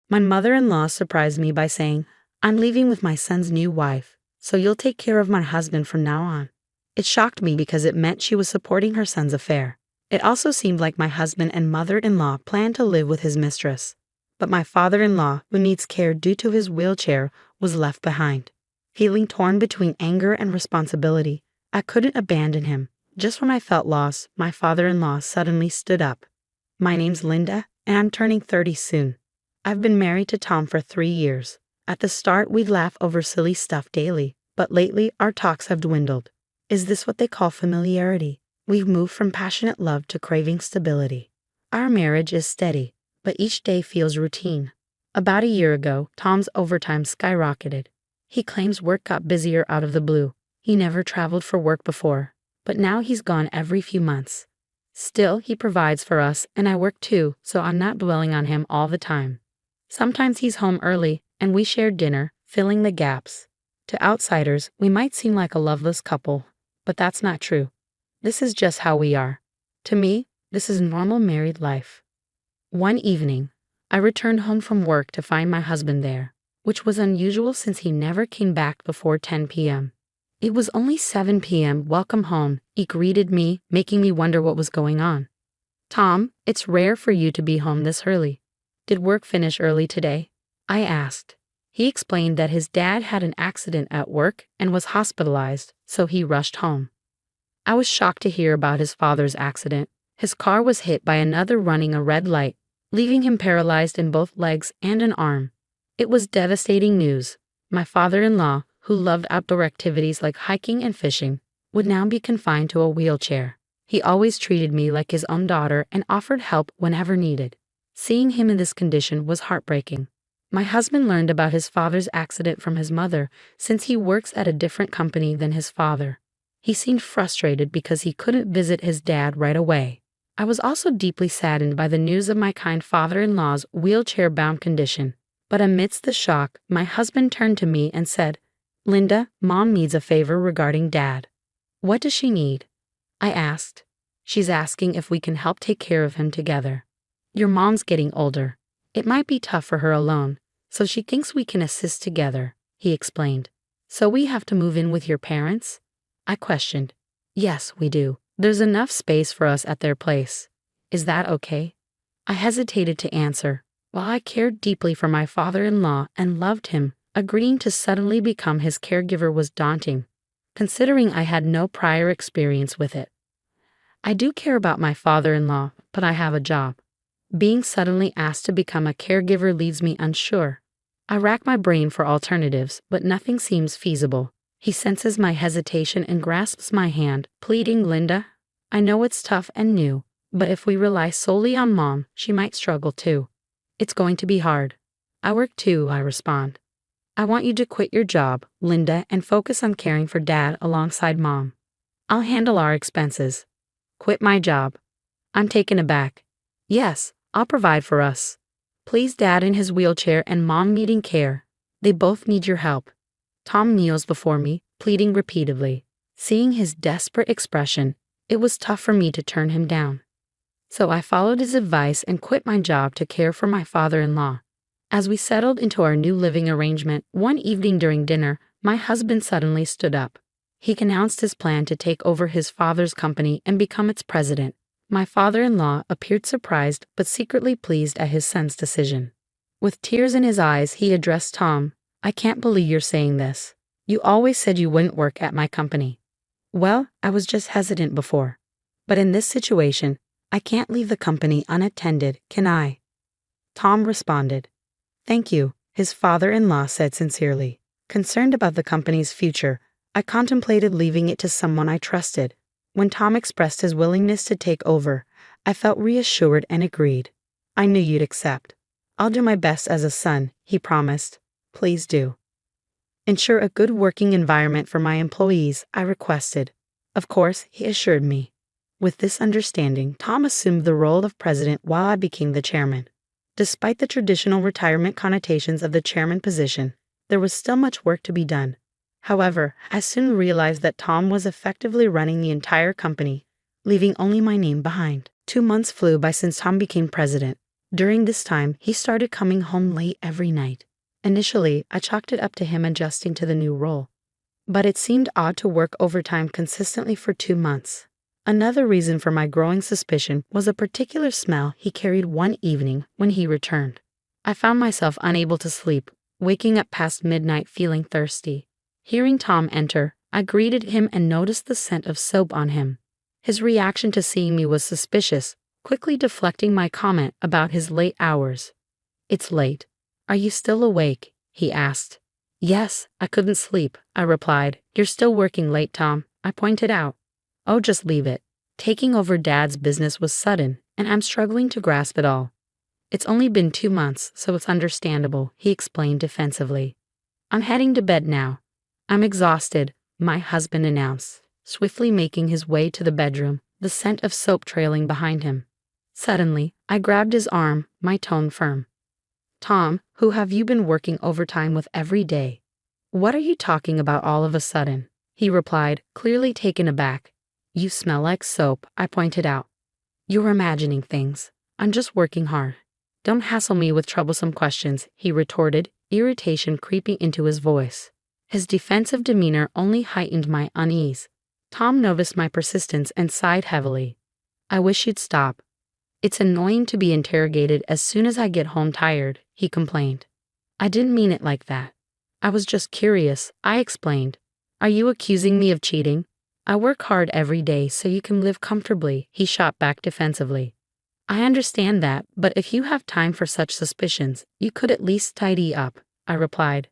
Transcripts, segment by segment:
My mother-in-law surprised me by saying, "I'm leaving with my son's new wife, so you'll take care of my husband from now on." It shocked me because it meant she was supporting her son's affair. It also seemed like my husband and mother-in-law planned to live with his mistress. But my father-in-law, who needs care due to his wheelchair, was left behind. Feeling torn between anger and responsibility, I couldn't abandon him. Just when I felt lost, my father-in-law suddenly stood up. "My name's Linda, and I'm turning 30 soon. I've been married to Tom for 3 years. At the start, we'd laugh over silly stuff daily, but lately our talks have dwindled. Is this what they call familiarity? We've moved from passionate love to craving stability. Our marriage is steady, but each day feels routine." About a year ago, Tom's overtime skyrocketed. He claims work got busier out of the blue. He never traveled for work before, but now he's gone every few months. Still, he provides for us, and I work too, so I'm not dwelling on him all the time. Sometimes he's home early, and we share dinner, filling the gaps. To outsiders, we might seem like a loveless couple, but that's not true. This is just how we are. To me, this is normal married life. One evening, I returned home from work to find my husband there, which was unusual since he never came back before 10 p.m. It was only 7 p.m. "Welcome home," he greeted me, making me wonder what was going on. "Tom, it's rare for you to be home this early. Did work finish early today?" I asked. He explained that his dad had an accident at work and was hospitalized, so he rushed home. I was shocked to hear about his father's accident. His car was hit by another running a red light, leaving him paralyzed in both legs and an arm. It was devastating news. My father-in-law, who loved outdoor activities like hiking and fishing, would now be confined to a wheelchair. He always treated me like his own daughter and offered help whenever needed. Seeing him in this condition was heartbreaking. My husband learned about his father's accident from his mother since he works at a different company than his father. He seemed frustrated because he couldn't visit his dad right away. I was also deeply saddened by the news of my kind father-in-law's wheelchair-bound condition. But amidst the shock, my husband turned to me and said, "Linda, Mom needs a favor regarding Dad." "What does she need?" I asked. "She's asking if we can help take care of him together. Your mom's getting older. It might be tough for her alone, so she thinks we can assist together," he explained. "So we have to move in with your parents?" I questioned. "Yes, we do. There's enough space for us at their place. Is that okay?" I hesitated to answer. While I cared deeply for my father-in-law and loved him, agreeing to suddenly become his caregiver was daunting, considering I had no prior experience with it. I do care about my father-in-law, but I have a job. Being suddenly asked to become a caregiver leaves me unsure. I rack my brain for alternatives, but nothing seems feasible. He senses my hesitation and grasps my hand, pleading, "Linda, I know it's tough and new, but if we rely solely on Mom, she might struggle too. It's going to be hard." "I work too," I respond. "I want you to quit your job, Linda, and focus on caring for Dad alongside Mom. I'll handle our expenses." "Quit my job?" I'm taken aback. "Yes, I'll provide for us. Please, Dad in his wheelchair and Mom needing care. They both need your help." Tom kneels before me, pleading repeatedly. Seeing his desperate expression, it was tough for me to turn him down. So I followed his advice and quit my job to care for my father-in-law. As we settled into our new living arrangement, one evening during dinner, my husband suddenly stood up. He announced his plan to take over his father's company and become its president. My father-in-law appeared surprised but secretly pleased at his son's decision. With tears in his eyes, he addressed Tom. "I can't believe you're saying this. You always said you wouldn't work at my company." "Well, I was just hesitant before. But in this situation, I can't leave the company unattended, can I?" Tom responded. "Thank you," his father-in-law said sincerely. Concerned about the company's future, I contemplated leaving it to someone I trusted. When Tom expressed his willingness to take over, I felt reassured and agreed. "I knew you'd accept." "I'll do my best as a son," he promised. "Please do. Ensure a good working environment for my employees," I requested. "Of course," he assured me. With this understanding, Tom assumed the role of president while I became the chairman. Despite the traditional retirement connotations of the chairman position, there was still much work to be done. However, I soon realized that Tom was effectively running the entire company, leaving only my name behind. 2 months flew by since Tom became president. During this time, he started coming home late every night. Initially, I chalked it up to him adjusting to the new role. But it seemed odd to work overtime consistently for 2 months. Another reason for my growing suspicion was a particular smell he carried one evening when he returned. I found myself unable to sleep, waking up past midnight feeling thirsty. Hearing Tom enter, I greeted him and noticed the scent of soap on him. His reaction to seeing me was suspicious, quickly deflecting my comment about his late hours. "It's late. Are you still awake?" he asked. "Yes, I couldn't sleep," I replied. "You're still working late, Tom," I pointed out. "Oh, just leave it. Taking over Dad's business was sudden, and I'm struggling to grasp it all." "It's only been 2 months, so it's understandable," he explained defensively. "I'm heading to bed now." "I'm exhausted," my husband announced, swiftly making his way to the bedroom, the scent of soap trailing behind him. Suddenly, I grabbed his arm, my tone firm. "Tom, who have you been working overtime with every day?" "What are you talking about all of a sudden?" he replied, clearly taken aback. "You smell like soap," I pointed out. "You're imagining things. I'm just working hard." "Don't hassle me with troublesome questions," he retorted, irritation creeping into his voice. His defensive demeanor only heightened my unease. Tom noticed my persistence and sighed heavily. "I wish you'd stop. It's annoying to be interrogated as soon as I get home tired," he complained. "I didn't mean it like that. I was just curious," I explained. "Are you accusing me of cheating?" "I work hard every day so you can live comfortably," he shot back defensively. "I understand that, but if you have time for such suspicions, you could at least tidy up," I replied.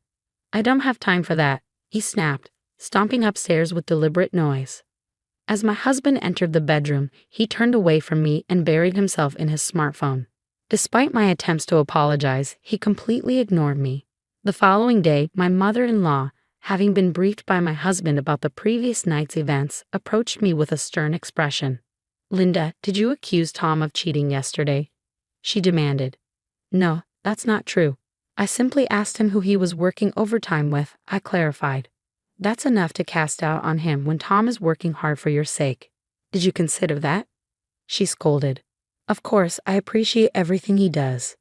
"I don't have time for that," he snapped, stomping upstairs with deliberate noise. As my husband entered the bedroom, he turned away from me and buried himself in his smartphone. Despite my attempts to apologize, he completely ignored me. The following day, my mother-in-law, having been briefed by my husband about the previous night's events, approached me with a stern expression. "Linda, did you accuse Tom of cheating yesterday?" she demanded. "No, that's not true. I simply asked him who he was working overtime with," I clarified. "That's enough to cast doubt on him when Tom is working hard for your sake. Did you consider that?" she scolded. "Of course, I appreciate everything he does.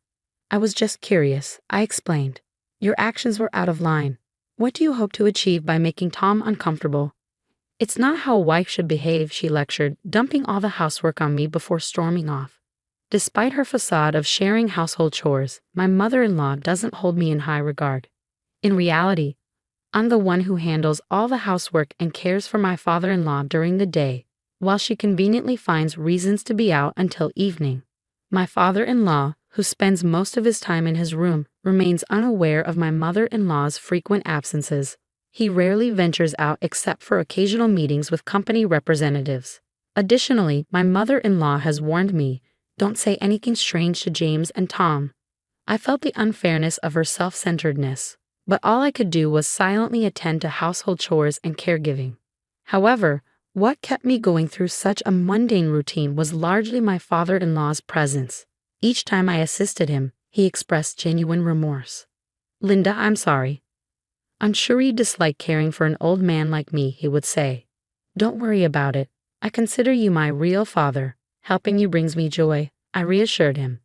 I was just curious," I explained. "Your actions were out of line. What do you hope to achieve by making Tom uncomfortable?" "It's not how a wife should behave," she lectured, dumping all the housework on me before storming off. Despite her facade of sharing household chores, my mother-in-law doesn't hold me in high regard. In reality, I'm the one who handles all the housework and cares for my father-in-law during the day, while she conveniently finds reasons to be out until evening. My father-in-law, who spends most of his time in his room, remains unaware of my mother-in-law's frequent absences. He rarely ventures out except for occasional meetings with company representatives. Additionally, my mother-in-law has warned me, "Don't say anything strange to James and Tom." I felt the unfairness of her self-centeredness, but all I could do was silently attend to household chores and caregiving. However, what kept me going through such a mundane routine was largely my father-in-law's presence. Each time I assisted him, he expressed genuine remorse. "Linda, I'm sorry. I'm sure you dislike caring for an old man like me," he would say. "Don't worry about it. I consider you my real father. Helping you brings me joy," I reassured him.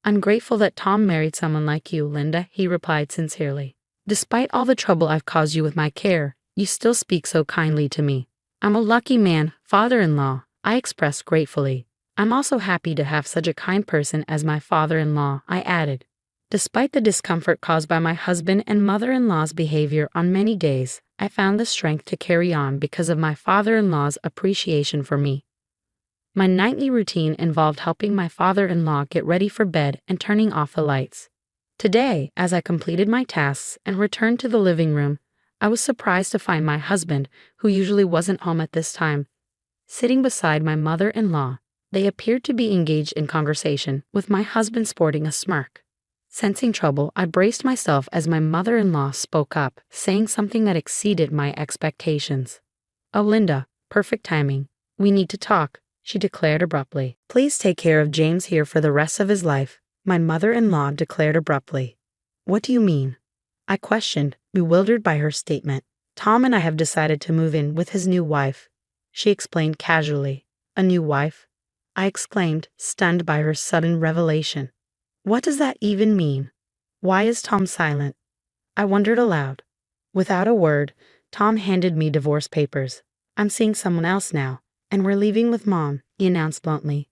"I'm grateful that Tom married someone like you, Linda," he replied sincerely. "Despite all the trouble I've caused you with my care, you still speak so kindly to me." "I'm a lucky man, father-in-law," I expressed gratefully. "I'm also happy to have such a kind person as my father-in-law," I added. Despite the discomfort caused by my husband and mother-in-law's behavior on many days, I found the strength to carry on because of my father-in-law's appreciation for me. My nightly routine involved helping my father-in-law get ready for bed and turning off the lights. Today, as I completed my tasks and returned to the living room, I was surprised to find my husband, who usually wasn't home at this time, sitting beside my mother-in-law. They appeared to be engaged in conversation, with my husband sporting a smirk. Sensing trouble, I braced myself as my mother-in-law spoke up, saying something that exceeded my expectations. "Oh, Linda, perfect timing. We need to talk," she declared abruptly. "Please take care of James here for the rest of his life," my mother-in-law declared abruptly. "What do you mean?" I questioned, bewildered by her statement. "Tom and I have decided to move in with his new wife," she explained casually. "A new wife?" I exclaimed, stunned by her sudden revelation. What does that even mean? Why is Tom silent? I wondered aloud. Without a word, Tom handed me divorce papers. I'm seeing someone else now, and we're leaving with Mom, he announced bluntly.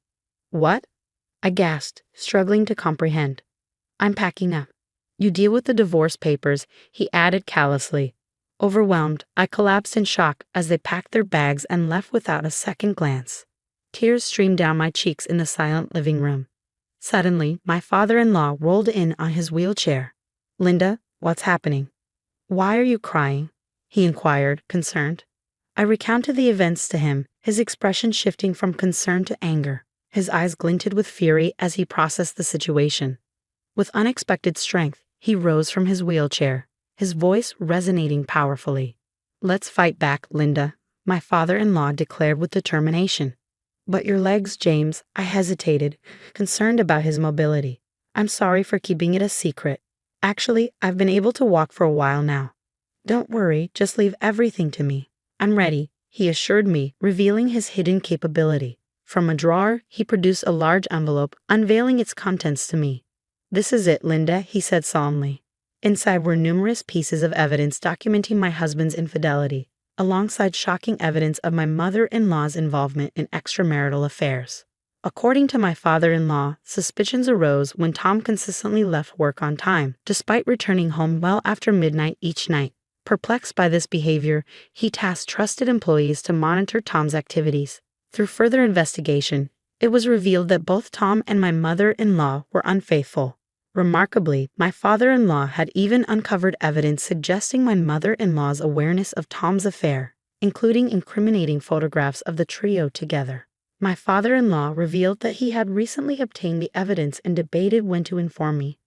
What? I gasped, struggling to comprehend. I'm packing up. You deal with the divorce papers, he added callously. Overwhelmed, I collapsed in shock as they packed their bags and left without a second glance. Tears streamed down my cheeks in the silent living room. Suddenly, my father-in-law rolled in on his wheelchair. Linda, what's happening? Why are you crying? He inquired, concerned. I recounted the events to him, his expression shifting from concern to anger. His eyes glinted with fury as he processed the situation. With unexpected strength, he rose from his wheelchair, his voice resonating powerfully. Let's fight back, Linda, my father-in-law declared with determination. But your legs, James, I hesitated, concerned about his mobility. I'm sorry for keeping it a secret. Actually, I've been able to walk for a while now. Don't worry, just leave everything to me. I'm ready, he assured me, revealing his hidden capability. From a drawer, he produced a large envelope, unveiling its contents to me. This is it, Linda, he said solemnly. Inside were numerous pieces of evidence documenting my husband's infidelity, alongside shocking evidence of my mother-in-law's involvement in extramarital affairs. According to my father-in-law, suspicions arose when Tom consistently left work on time, despite returning home well after midnight each night. Perplexed by this behavior, he tasked trusted employees to monitor Tom's activities. Through further investigation, it was revealed that both Tom and my mother-in-law were unfaithful. Remarkably, my father-in-law had even uncovered evidence suggesting my mother-in-law's awareness of Tom's affair, including incriminating photographs of the trio together. My father-in-law revealed that he had recently obtained the evidence and debated when to inform me.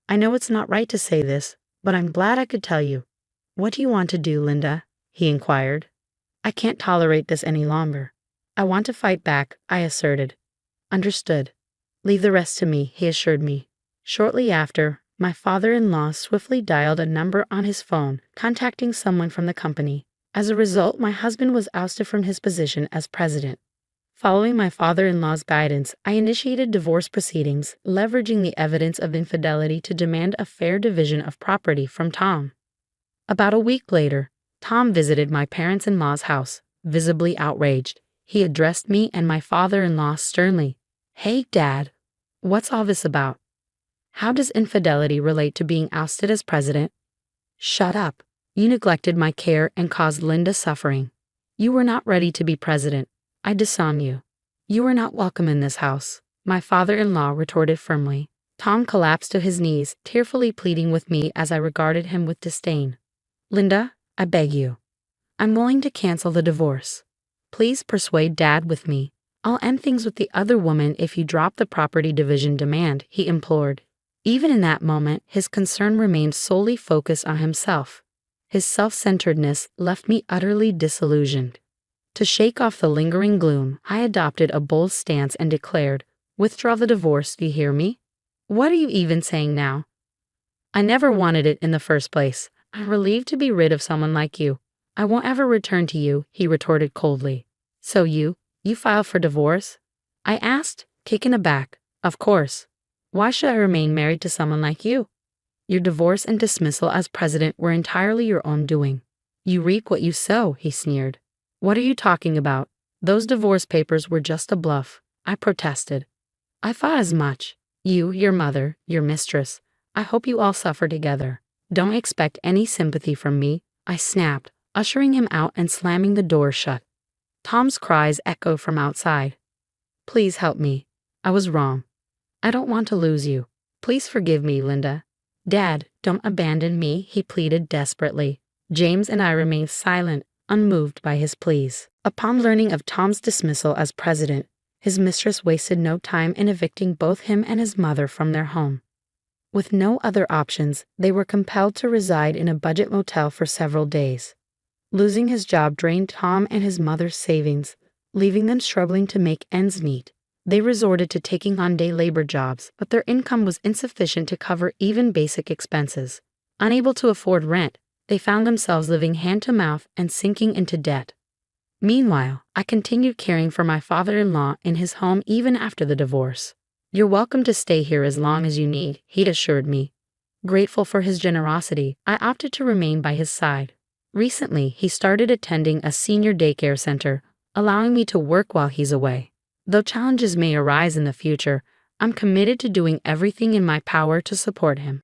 I know it's not right to say this, but I'm glad I could tell you. What do you want to do, Linda? He inquired. I can't tolerate this any longer. I want to fight back, I asserted. Understood. Leave the rest to me, he assured me. Shortly after, my father-in-law swiftly dialed a number on his phone, contacting someone from the company. As a result, my husband was ousted from his position as president. Following my father-in-law's guidance, I initiated divorce proceedings, leveraging the evidence of infidelity to demand a fair division of property from Tom. About a week later, Tom visited my parents-in-law's house, visibly outraged. He addressed me and my father-in-law sternly. Hey, Dad, what's all this about? How does infidelity relate to being ousted as president? Shut up. You neglected my care and caused Linda suffering. You were not ready to be president. I disown you. You are not welcome in this house, my father-in-law retorted firmly. Tom collapsed to his knees, tearfully pleading with me as I regarded him with disdain. Linda, I beg you. I'm willing to cancel the divorce. Please persuade Dad with me. I'll end things with the other woman if you drop the property division demand, he implored. Even in that moment, his concern remained solely focused on himself. His self-centeredness left me utterly disillusioned. To shake off the lingering gloom, I adopted a bold stance and declared, withdraw the divorce, do you hear me? What are you even saying now? I never wanted it in the first place. I'm relieved to be rid of someone like you. I won't ever return to you, he retorted coldly. So you filed for divorce? I asked, taken aback. Of course. Why should I remain married to someone like you? Your divorce and dismissal as president were entirely your own doing. You reap what you sow, he sneered. What are you talking about? Those divorce papers were just a bluff, I protested. I thought as much. You, your mother, your mistress. I hope you all suffer together. Don't expect any sympathy from me, I snapped, ushering him out and slamming the door shut. Tom's cries echoed from outside. Please help me. I was wrong. I don't want to lose you. Please forgive me, Linda. Dad, don't abandon me, he pleaded desperately. James and I remained silent, unmoved by his pleas. Upon learning of Tom's dismissal as president, his mistress wasted no time in evicting both him and his mother from their home. With no other options, they were compelled to reside in a budget motel for several days. Losing his job drained Tom and his mother's savings, leaving them struggling to make ends meet. They resorted to taking on day labor jobs, but their income was insufficient to cover even basic expenses. Unable to afford rent, they found themselves living hand-to-mouth and sinking into debt. Meanwhile, I continued caring for my father-in-law in his home even after the divorce. You're welcome to stay here as long as you need, he assured me. Grateful for his generosity, I opted to remain by his side. Recently, he started attending a senior daycare center, allowing me to work while he's away. Though challenges may arise in the future, I'm committed to doing everything in my power to support him.